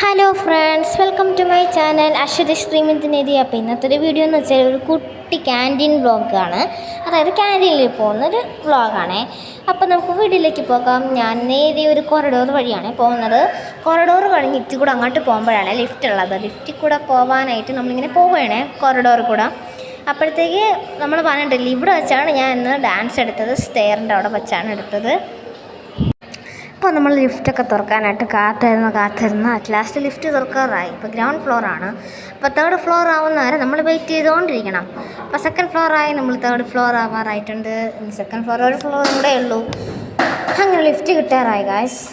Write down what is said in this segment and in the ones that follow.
Hello friends, welcome to my channel Ashwathi Sreemindineri. അപ്പോൾ ഇന്നത്തെ ഒരു വീഡിയോ എന്ന് വെച്ചാൽ ഒരു കുട്ടി ക്യാൻറ്റീൻ വ്ളോഗാണ്. അതായത് ക്യാൻറ്റീനിൽ പോകുന്നൊരു വ്ളോഗാണേ. അപ്പോൾ നമുക്ക് വീട്ടിലേക്ക് പോകാം. ഞാൻ നേരെ ഒരു കൊറിഡോർ വഴിയാണ് പോകുന്നത്. കൊറിഡോർ കഴിഞ്ഞ് ഇത്തി കൂടെ അങ്ങോട്ട് പോകുമ്പോഴാണ് ലിഫ്റ്റ് ഉള്ളത്. ലിഫ്റ്റിൽ കൂടെ പോകാനായിട്ട് നമ്മളിങ്ങനെ പോവുകയാണേ കൊറിഡോറിൽ കൂടെ. അപ്പോഴത്തേക്ക് നമ്മൾ പറഞ്ഞിട്ടില്ല, ഇവിടെ വെച്ചാണ് ഞാൻ ഇന്ന് ഡാൻസ് എടുത്തത്. സ്റ്റെയറിൻ്റെ അവിടെ വെച്ചാണ് എടുത്തത്. അപ്പോൾ നമ്മൾ ലിഫ്റ്റൊക്കെ തുറക്കാനായിട്ട് കാത്തിരുന്ന് അറ്റ് ലാസ്റ്റ് ലിഫ്റ്റ് തുറക്കാറായി. ഇപ്പോൾ ഗ്രൗണ്ട് ഫ്ലോറാണ്. അപ്പോൾ തേർഡ് ഫ്ലോർ ആവുന്നവരെ നമ്മൾ വെയിറ്റ് ചെയ്തുകൊണ്ടിരിക്കണം. അപ്പോൾ സെക്കൻഡ് ഫ്ലോറായി, നമ്മൾ തേർഡ് ഫ്ലോർ ആവാറായിട്ടുണ്ട്. സെക്കൻഡ് ഫ്ലോർ ഒരു ഫ്ലോറും കൂടെ ഉള്ളൂ. അങ്ങനെ ലിഫ്റ്റ് കിട്ടാറായി ഗായ്സ്.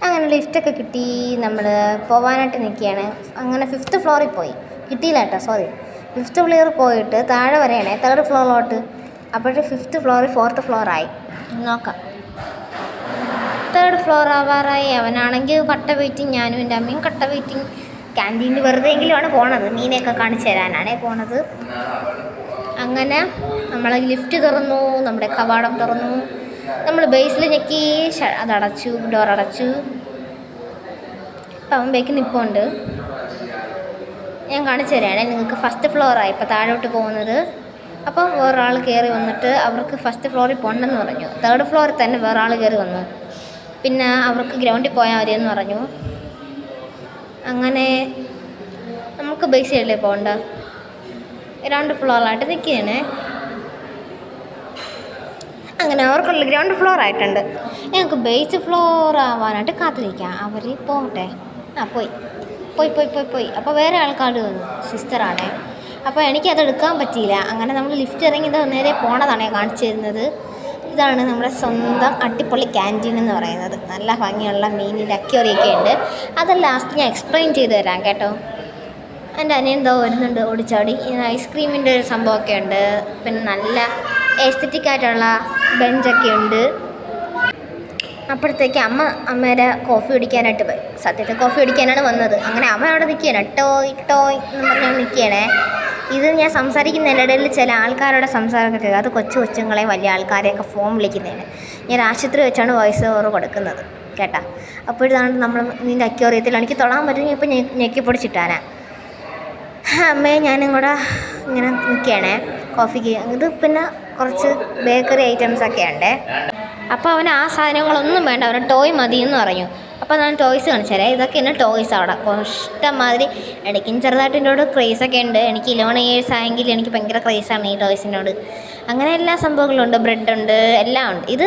അങ്ങനെ ലിഫ്റ്റൊക്കെ കിട്ടി. നമ്മൾ പോകാനായിട്ട് നിൽക്കുകയാണ്. അങ്ങനെ ഫിഫ്ത്ത് ഫ്ലോറിൽ പോയി. കിട്ടിയില്ല കേട്ടോ, സോറി. ഫിഫ്ത്ത് ഫ്ലോർ പോയിട്ട് താഴെ വരെയാണേ തേർഡ് ഫ്ലോറിലോട്ട്. അപ്പോഴത്തെ ഫിഫ്ത്ത് ഫ്ലോറിൽ ഫോർത്ത് ഫ്ലോറായി. നോക്കാം. തേർഡ് ഫ്ലോർ ആവാറായി. അവനാണെങ്കിൽ കട്ട വെയിറ്റിംഗ്, ഞാനും എൻ്റെ അമ്മയും കട്ട വെയിറ്റിംഗ്. ക്യാൻറ്റീനിൽ വെറുതെ എങ്കിലുമാണ് പോണത്, മീനെയൊക്കെ കാണിച്ചു തരാനാണേ പോണത്. അങ്ങനെ നമ്മൾ ലിഫ്റ്റ് തുറന്നു, നമ്മുടെ കവാടം തുറന്നു. നമ്മൾ ബേസിൽ ഞെക്കി, അതടച്ചു, ഡോർ അടച്ചു. അപ്പം അവൻ ബേക്ക് നിൽപ്പുണ്ട്. ഞാൻ കാണിച്ചു തരാണേ നിങ്ങൾക്ക്. ഫസ്റ്റ് ഫ്ലോറായി ഇപ്പോൾ താഴോട്ട് പോകുന്നത്. അപ്പം വേറൊരാൾ കയറി വന്നിട്ട് അവർക്ക് ഫസ്റ്റ് ഫ്ലോറിൽ പോകണമെന്ന് പറഞ്ഞു. തേർഡ് ഫ്ലോറിൽ തന്നെ വേറൊരാൾ കയറി വന്നു. പിന്നെ അവർക്ക് ഗ്രൗണ്ടിൽ പോയാൽ മതിയെന്ന് പറഞ്ഞു. അങ്ങനെ നമുക്ക് ബേസിലല്ലേ പോകണ്ട, ഗ്രൗണ്ട് ഫ്ലോറായിട്ട് നിൽക്കുകയാണ്. അങ്ങനെ അവർക്കുള്ള ഗ്രൗണ്ട് ഫ്ലോർ ആയിട്ടുണ്ട്. ഞങ്ങൾക്ക് ബേസ് ഫ്ലോർ ആവാനായിട്ട് കാത്തിരിക്കാം. അവർ പോകട്ടെ. പോയി. അപ്പോൾ വേറെ ആൾക്കാർ വന്നു, സിസ്റ്ററാണേ. അപ്പോൾ എനിക്കത് എടുക്കാൻ പറ്റിയില്ല. അങ്ങനെ നമ്മൾ ലിഫ്റ്റ് ഇറങ്ങിയത് നേരെ പോണതാണേ കാണിച്ചു തരുന്നത്. ഇതാണ് നമ്മുടെ സ്വന്തം അടിപൊളി ക്യാൻറ്റീൻ എന്ന് പറയുന്നത്. നല്ല ഭംഗിയുള്ള മീനിൻ്റെ അക്വേറിയൊക്കെ ഉണ്ട്. അത് ലാസ്റ്റ് ഞാൻ എക്സ്പ്ലെയിൻ ചെയ്ത് തരാം കേട്ടോ. എൻ്റെ അനിയൻ എന്തോ വരുന്നുണ്ട് ഓടിച്ചാടി. ഐസ്ക്രീമിൻ്റെ ഒരു സംഭവമൊക്കെ ഉണ്ട്. പിന്നെ നല്ല എസ്തറ്റിക്കായിട്ടുള്ള ബെഞ്ചൊക്കെ ഉണ്ട്. അപ്പോഴത്തേക്ക് അമ്മേരെ കോഫി കുടിക്കാനായിട്ട് പോയി. സത്യത്തിൽ കോഫി കുടിക്കാനാണ് വന്നത്. അങ്ങനെ അമ്മ അവിടെ നിൽക്കുകയാണ്. ടോയ് എന്ന് പറഞ്ഞാൽ നിൽക്കുകയാണേ. ഇത് ഞാൻ സംസാരിക്കുന്നതിൻ്റെ ഇടയിൽ ചില ആൾക്കാരുടെ സംസാരമൊക്കെ കേൾക്കുക. അത് കൊച്ചുങ്ങളെയും വലിയ ആൾക്കാരെയൊക്കെ ഫോൺ വിളിക്കുന്നതിന്. ഞാൻ ആശുപത്രി വെച്ചാണ് വോയിസ് ഓവർ കൊടുക്കുന്നത് കേട്ടാ. അപ്പോഴാണ് നമ്മൾ നിൻ്റെ അക്വേറിയത്തിൽ എനിക്ക് തൊടാൻ പറ്റും. ഇപ്പോൾ ഞെക്കി പൊടിച്ചിട്ടാനാ. അമ്മയെ ഞാനും കൂടെ ഇങ്ങനെ നിൽക്കുകയാണേ കോഫിക്ക്. ഇത് പിന്നെ കുറച്ച് ബേക്കറി ഐറ്റംസൊക്കെ ഉണ്ട്. അപ്പോൾ അവന് ആ സാധനങ്ങളൊന്നും വേണ്ട, അവന് ടോയ് മതി എന്ന് പറഞ്ഞു. അപ്പോൾ ഞാൻ ടോയ്സ് കാണിച്ചു. ഇതൊക്കെ എന്നെ ടോയ്സ് അവിടെ ഇഷ്ടംമാതിരി. എനിക്കും ചെറുതായിട്ട് എന്നോട് ക്രേസൊക്കെ ഉണ്ട്. എനിക്ക് 11 years ആയെങ്കിൽ എനിക്ക് ഭയങ്കര ക്രേസാണ് ഈ ടോയ്സിനോട്. അങ്ങനെ എല്ലാ സംഭവങ്ങളും ഉണ്ട്. ബ്രെഡുണ്ട്, എല്ലാം ഉണ്ട്. ഇത്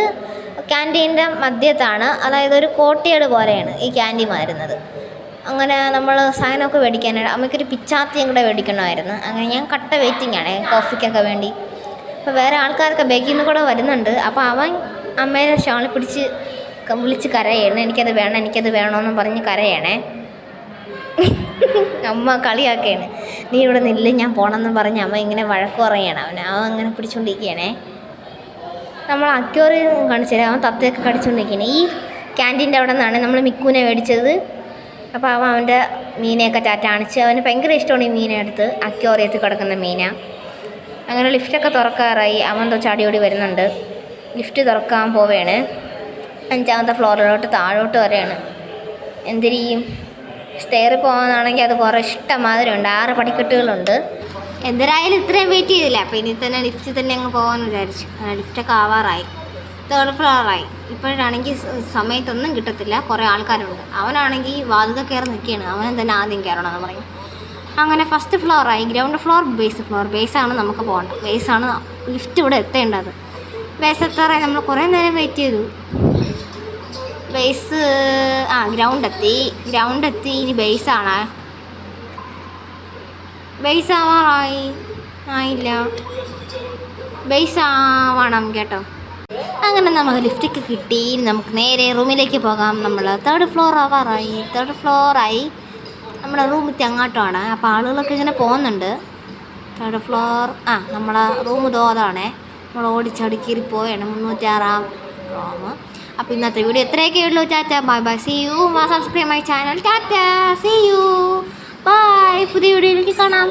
ക്യാൻറ്റീൻ്റെ മധ്യത്താണ്. അതായത് ഒരു കോട്ടയാട് പോലെയാണ് ഈ ക്യാൻറ്റീൻ വരുന്നത്. അങ്ങനെ നമ്മൾ സാധനമൊക്കെ മേടിക്കാനായിട്ട് അമ്മയ്ക്കൊരു പിച്ചാത്തിയും കൂടെ മേടിക്കണമായിരുന്നു. അങ്ങനെ ഞാൻ കട്ട വെയിറ്റിംഗ് ആണ് കോഫിക്കൊക്കെ വേണ്ടി. അപ്പോൾ വേറെ ആൾക്കാരൊക്കെ ബേക്കിൽ നിന്ന് കൂടെ വരുന്നുണ്ട്. അപ്പോൾ അവൻ അമ്മേനെ ഷോളിൽ പിടിച്ച് വിളിച്ച് കരയാണ്. എനിക്കത് വേണമെന്നും പറഞ്ഞ് കരയണേ. അമ്മ കളിയാക്കുകയാണ്. നീ ഇവിടെ നില്ല്, ഞാൻ പോകണമെന്ന് പറഞ്ഞ് അമ്മ ഇങ്ങനെ വഴക്ക് പറയുകയാണ്. അവൻ അങ്ങനെ പിടിച്ചുകൊണ്ടിരിക്കുകയാണേ. നമ്മൾ അക്വേറിയം കാണിച്ചു തരാം. അവൻ തത്തയൊക്കെ കടിച്ചുകൊണ്ടിരിക്കുകയാണ്. ഈ ക്യാൻറ്റീൻ്റെ അവിടെ നിന്നാണ് നമ്മൾ മിക്കുവിനെ മേടിച്ചത്. അപ്പോൾ അവൻ അവൻ്റെ മീനെയൊക്കെ കാണിച്ച് അവന് ഭയങ്കര ഇഷ്ടമാണ് ഈ മീനെ എടുത്ത്. അക്വേറിയത്തിൽ കിടക്കുന്ന മീനാണ്. അങ്ങനെ ലിഫ്റ്റൊക്കെ തുറക്കാറായി. അവൻ എന്തോ ചാടിയോടി വരുന്നുണ്ട്. ലിഫ്റ്റ് തുറക്കാൻ പോവുകയാണ്. 5ാമത്തെ ഫ്ലോറിലോട്ട് താഴോട്ട് വരെയാണ്. എന്തിരിയും സ്റ്റെയറിൽ പോകാനാണെങ്കിൽ അത് കുറേ ഇഷ്ടംമാതിരി ഉണ്ട്. 6 പടിക്കെട്ടുകളുണ്ട്. എന്തിനായാലും ഇത്രയും വെയിറ്റ് ചെയ്തില്ല. അപ്പോൾ ഇനി തന്നെ ലിഫ്റ്റിൽ തന്നെ അങ്ങ് പോകാമെന്ന് വിചാരിച്ചു. ലിഫ്റ്റൊക്കെ ആവാറായി. തേർഡ് ഫ്ലോറായി. ഇപ്പോഴാണെങ്കിൽ സമയത്തൊന്നും കിട്ടത്തില്ല, കുറേ ആൾക്കാരുണ്ട്. അവനാണെങ്കിൽ വാതിൽ കയറി നിൽക്കുകയാണ്. അവനും തന്നെ ആദ്യം കയറണമെന്ന് പറയും. അങ്ങനെ ഫസ്റ്റ് ഫ്ലോറായി. ഗ്രൗണ്ട് ഫ്ലോർ, ബേസാണ് നമുക്ക് പോകേണ്ടത്. ബേസാണ് ലിഫ്റ്റ് ഇവിടെ എത്തേണ്ടത്. ബേസ് എത്താറായി. നമ്മൾ കുറേ നേരം വെയിറ്റ് ചെയ്തു. ബേസ് ഗ്രൗണ്ട് എത്തി. ഇനി ബേസാണ്. ബേസ് ആയില്ല. ബേസ് ആവണം കേട്ടോ. അങ്ങനെ നമുക്ക് ലിഫ്റ്റൊക്കെ കിട്ടി. നമുക്ക് നേരെ റൂമിലേക്ക് പോകാം. നമ്മൾ തേർഡ് ഫ്ലോർ ആവാറായി. നമ്മുടെ റൂമിൽ അങ്ങോട്ടമാണ്. അപ്പോൾ ആളുകളൊക്കെ ഇങ്ങനെ പോകുന്നുണ്ട്. തേർഡ് ഫ്ലോർ നമ്മളെ റൂം അതാണേ. നമ്മൾ ഓടിച്ചാടി കയറി പോവുകയാണ്. 306 റൂം. അപ്പോൾ ഇന്നത്തെ വീഡിയോ ഇത്രയൊക്കെ ഉള്ളൂ. Tata, bye. See you. Subscribe my channel. Tata, see you, bye. പുതിയ വീഡിയോയിലേക്ക് കാണാം.